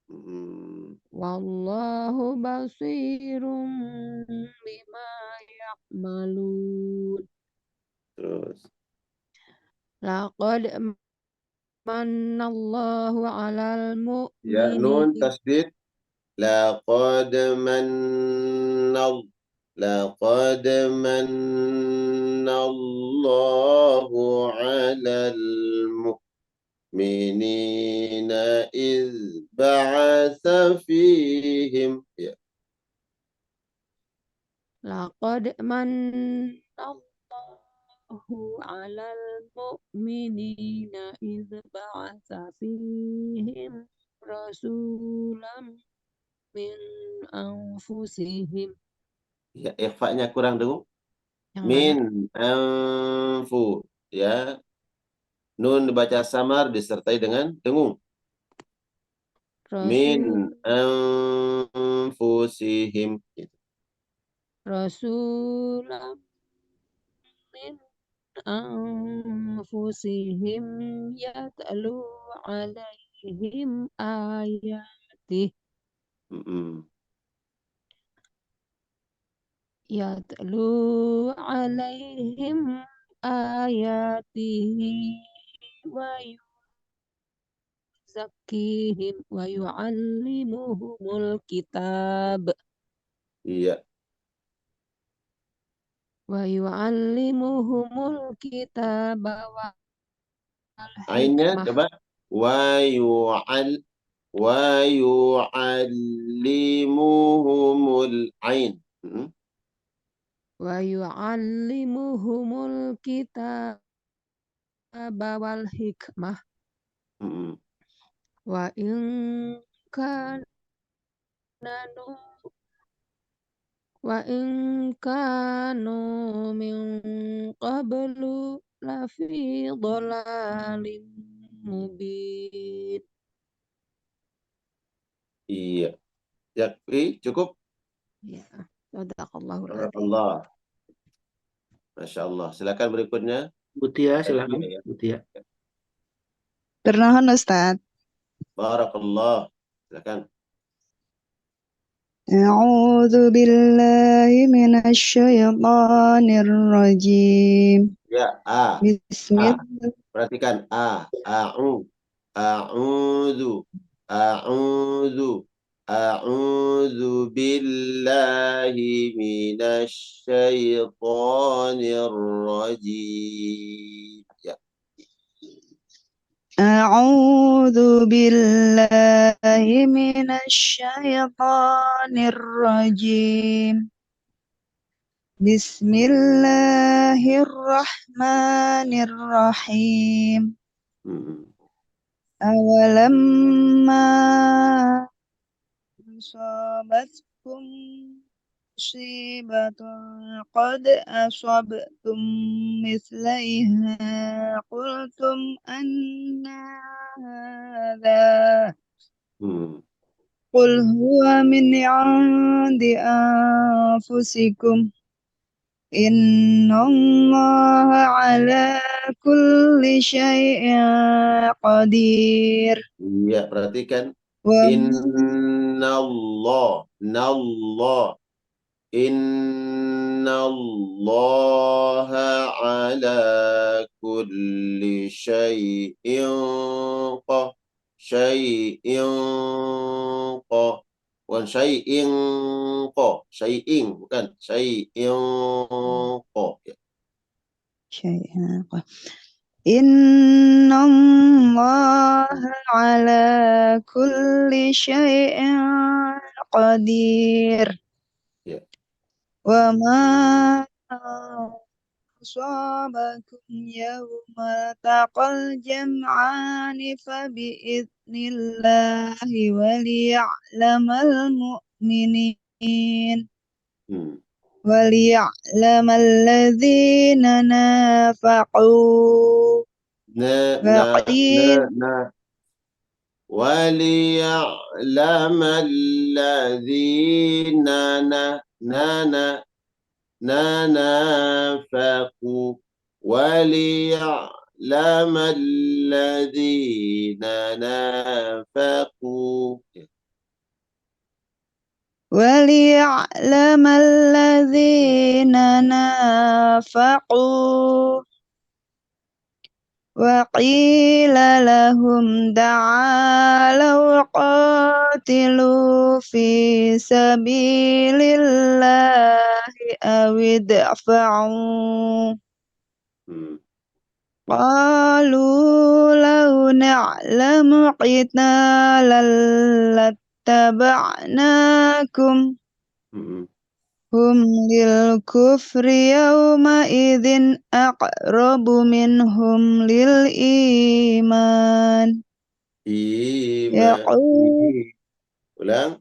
Hmm. Wallahu basirum bima ya'malun. Terus. Laqad manallahu 'alal Ya, nun mu'minin. tasdid. Laqad mannal. Laqad mannallahu 'alal mu'minina iz ba'atsa fihim. Ya. Laqad manallahu 'alal mu'minina idz ba'atsa fihim rasulam min anfusihim. Ya, ikhfa-nya kurang dengung. Yang mana? Min anfu. Ya, nun dibaca samar disertai dengan dengung. Min Rasul anfusihim. rasulam من أنفسهم يتلو عليهم آياته يتلو عليهم آياته ويزكيهم ويعلمهم الكتاب Iya. ويعلمهم الكتاب Ainnya والحكمة coba. Wa yu'allimuhumul ain. ويعلمهم الكتاب والحكمة وإن كانوا وإن كانوا من قبل لفي ضلال مبين. Iya. Yakfi, cukup? Ya, Sadaqallahul adzim. Barakallah. Masya Allah. Silakan berikutnya. Butia, silakan. Butia. Permohon Ustaz. Barakallah. Silakan. A'udzu billahi minasy syaithanir rajim. Ya, A. Bismillah. Perhatikan. A'udzu. A'udzu. A'udzu billahi minasy syaithanir rajim. Ya. A'udzu billahi minasy syaithanir rajim. Bismillahirrahmanirrahim. Awalamma asabatkum musibatun qad asabtum mislaiha qultum anna hadha qul huwa min 'indi anfusikum innallaha 'ala kulli syai'in qadir. Iya, perhatikan. Wa Innallaha ala kulli syai'in bukan bukan ya. syai'in innallaha 'ala kulli syai'in qadir. Ya. Wa ma asabakum yawma taqal jam'ani fa bi'idnillahi wa liya'lamal mu'minin wa liya'lamal ladzina nafaqu وليعلم الذين نافقوا وليعلم الذين نافقوا وليعلم الذين نافقوا وقيل لهم تعالوا قاتلوا في سبيل الله أو ادفعوا قالوا لو نعلم قتالا لاتبعناكم هم للكفر يومئذ أقرب منهم للإيمان ulang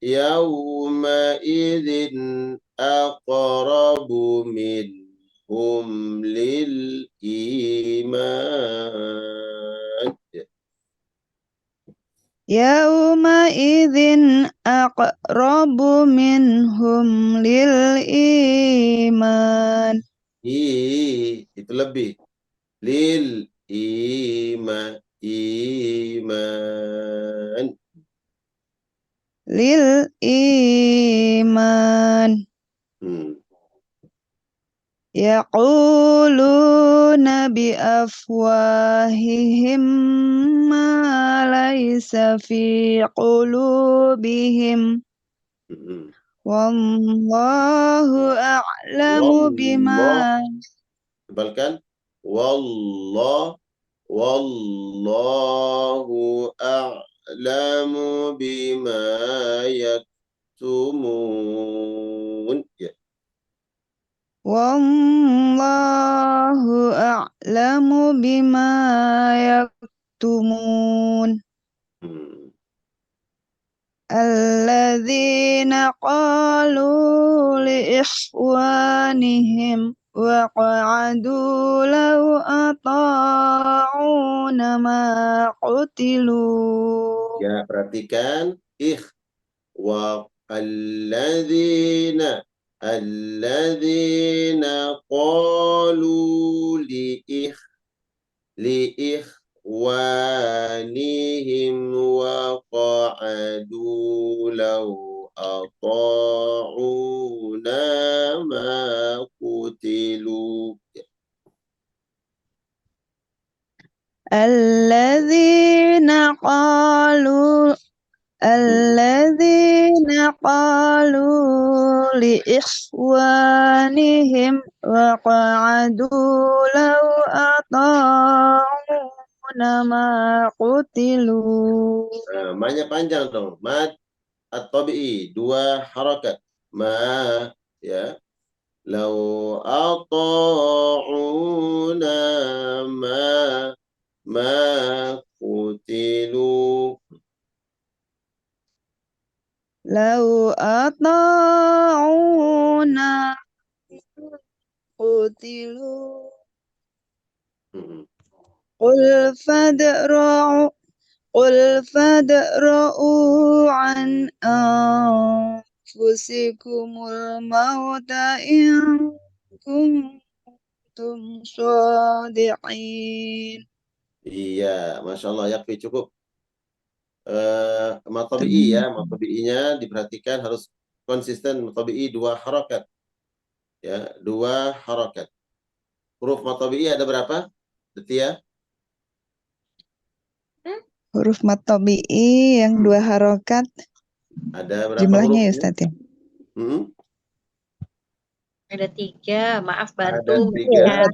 يومئذ أقرب منهم للإيمان Yaumaidzin aqrabu minhum lil iman. Itu lebih. Lil iman. Lil iman. Yaquluna bi afwahihim ma laysa fi qulubihim. Wallahu a'lamu bima. Tebalkan. Wallahu a'lamu bima yaktumun. Ya. Wallahu a'lamu bima yaktumun. Alladzina qalu li ikhwanihim wa qa'adu law ata'una ma qutilu. Ya, perhatikan. Wa alladzina qalu li ikhwanihim wa qa'adu law ata'una ma qutilu. Alladzina qalu li ikhwanihim wa qa'adu law ata'una ma qutilu. Ma-nya panjang dong. Mad at-tabi'i, 2 harakat. Ma, ya. Lau ata'una ma qutilu. Lau ata'una qutilu. Qul fadra'u an anfusikumul mauta in kuntum shadiqin. Iya, Masya Allah, yakfi, cukup. Matabi'i ya, matabi'inya diperhatikan harus konsisten. Matabi'i 2 harakat. Ya, 2 harakat. Huruf matabi'i ada berapa? Detia? Huruf matobi'i yang 2 harokat. Ada berapa Jumlahnya ya hurufnya? Ustaz ya? Ada 3, maaf Ada bantu. 3.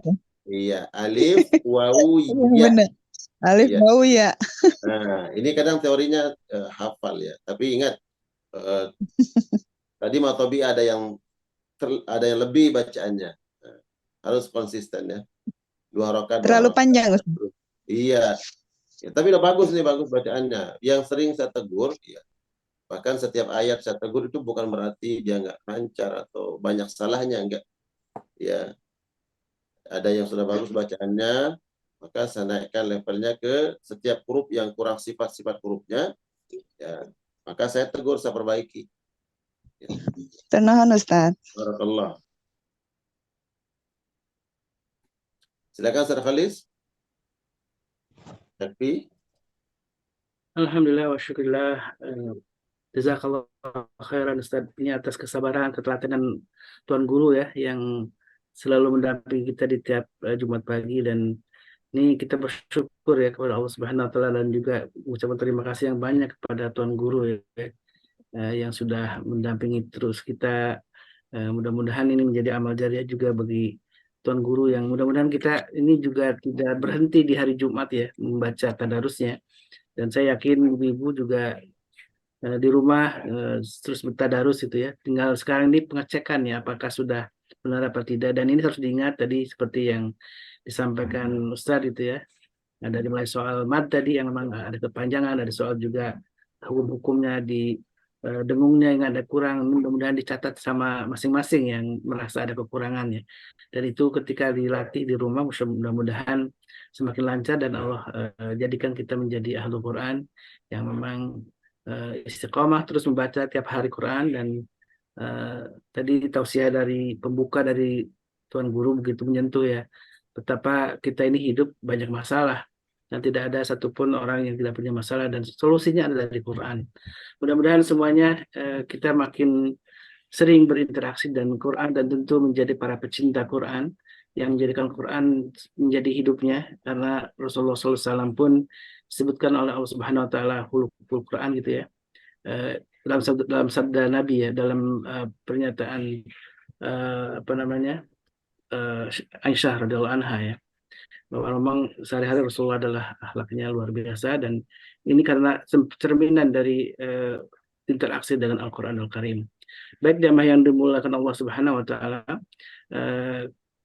Iya, alif, wawu, ya. Benar. Alif, Iya. wawu, ya. Nah, ini kadang teorinya hafal ya. Tapi ingat, tadi matobi ada yang lebih bacaannya. Harus konsisten ya. 2 harakat. Terlalu panjang, Ustaz. Iya. Ya, tapi udah bagus nih, bagus bacaannya. Yang sering saya tegur, ya. Bahkan setiap ayat saya tegur itu bukan berarti dia nggak lancar atau banyak salahnya, enggak. Ya. Ada yang sudah bagus bacaannya, maka saya naikkan levelnya ke setiap huruf yang kurang sifat-sifat hurufnya, ya, maka saya tegur, saya perbaiki. Ya. Ternahan, Ustaz. Barakallah. Silakan Ustaz Khalis. Tapi Alhamdulillah wa syukurillah. Jazakallah khairan Ustaz, ini atas kesabaran, ketelatenan Tuan Guru ya, yang selalu mendampingi kita di tiap Jumat pagi, dan ini kita bersyukur ya kepada Allah Subhanahu wa taala, dan juga ucapan terima kasih yang banyak kepada Tuan Guru ya, yang sudah mendampingi terus kita. Mudah-mudahan ini menjadi amal jariah juga bagi Tuan Guru, yang mudah-mudahan kita ini juga tidak berhenti di hari Jumat ya membaca tadarusnya. Dan saya yakin ibu-ibu juga di rumah terus bertadarus itu ya. Tinggal sekarang ini pengecekan ya, apakah sudah benar apa tidak. Dan ini harus diingat tadi seperti yang disampaikan Ustadz itu ya. Dari mulai soal mad tadi yang memang ada kepanjangan, ada soal juga hukum-hukumnya di dengungnya yang ada kurang, mudah-mudahan dicatat sama masing-masing yang merasa ada kekurangannya. Dan itu ketika dilatih di rumah, mudah-mudahan semakin lancar dan Allah jadikan kita menjadi ahlu Quran yang memang istiqomah terus membaca tiap hari Quran. Dan tadi tausiah dari pembuka dari Tuan Guru begitu menyentuh ya, betapa kita ini hidup banyak masalah dan tidak ada satupun orang yang tidak punya masalah dan solusinya ada dari Quran. Mudah-mudahan semuanya kita makin sering berinteraksi dengan Quran dan tentu menjadi para pecinta Quran yang menjadikan Quran menjadi hidupnya, karena Rasulullah SAW pun disebutkan oleh Allah Subhanahu Wa Taala hulukul Quran gitu ya, dalam sabda Nabi ya, dalam pernyataan Aisyah radhiyallahu anha ya, bahwa memang sehari-hari Rasulullah adalah akhlaknya luar biasa, dan ini karena cerminan dari interaksi dengan Al-Quran Al-Karim. Baik jamaah yang dimuliakan Allah Subhanahu Wa Taala,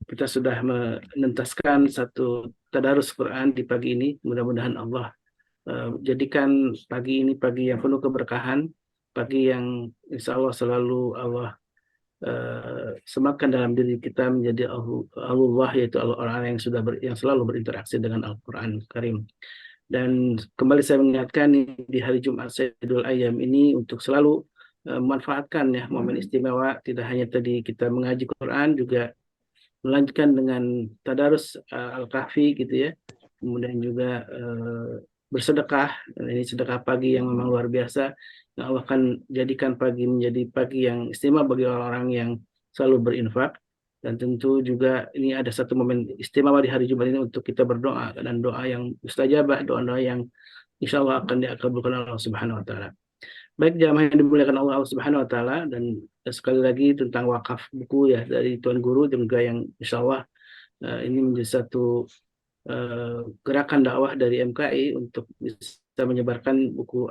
kita sudah menentaskan satu tadarus Quran di pagi ini. Mudah-mudahan Allah jadikan pagi ini pagi yang penuh keberkahan, pagi yang insya Allah selalu Allah sematkan dalam diri kita menjadi Allah, yaitu orang yang yang selalu berinteraksi dengan Al-Quran Karim. Dan kembali saya mengingatkan di hari Jumat Sayyidul Ayyam ini untuk selalu memanfaatkan ya momen istimewa, tidak hanya tadi kita mengaji Quran, juga melanjutkan dengan tadarus Al-Kahfi gitu ya, kemudian juga bersedekah. Ini sedekah pagi yang memang luar biasa, yang Allah akan jadikan pagi menjadi pagi yang istimewa bagi orang-orang yang selalu berinfak. Dan tentu juga ini ada satu momen istimewa di hari Jumat ini untuk kita berdoa, dan doa yang mustajabah, doa-doa yang insya Allah akan dikabulkan oleh Allah Subhanahu Wa Taala. Baik jamaah yang dimuliakan Allah Subhanahu Wa Taala, dan sekali lagi tentang wakaf buku ya dari Tuan Guru, dan juga yang insya Allah ini menjadi satu gerakan dakwah dari MKI untuk bisa menyebarkan buku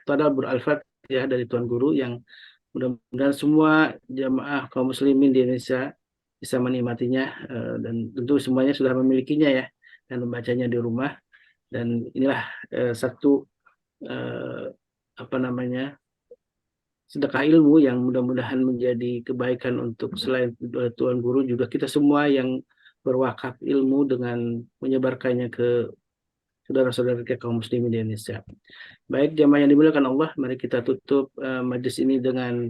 Tadabbur Al-Fatihah dari Tuan Guru, yang mudah-mudahan semua jamaah kaum muslimin di Indonesia bisa menikmatinya, dan tentu semuanya sudah memilikinya ya, dan membacanya di rumah. Dan inilah satu sedekah ilmu yang mudah-mudahan menjadi kebaikan untuk selain Tuan Guru, juga kita semua yang berwakaf ilmu dengan menyebarkannya ke saudara-saudara kita kaum muslimin di Indonesia. Baik jamaah yang dimuliakan Allah, mari kita tutup majlis ini dengan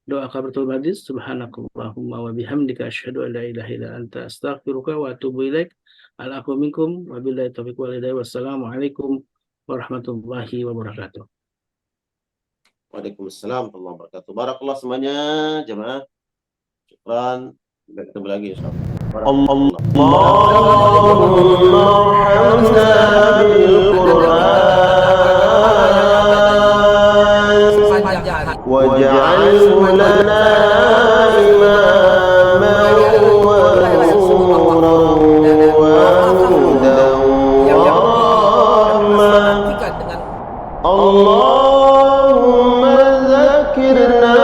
doa kafaratul majlis. Subhanakallahumma wa bihamdika asyhadu an la ilaha illa anta astaghfiruka wa atubu ilaik. Al-afwu minkum wa billahi taufiq wal hidayah. Wassalamualaikum warahmatullahi wabarakatuh. Waalaikumsalam warahmatullahi wabarakatuh. Barakallah semuanya jemaah. Syukran. Kita ketemu lagi insyaallah. waj'alhu lana imaman wa nuran wa hudan wa rahmah. Allahumma zakirna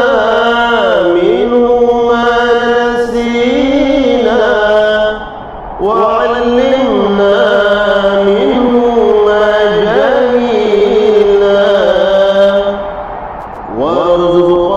minhu ma nasina wa 'allimna minhu ma jahilna warzuqna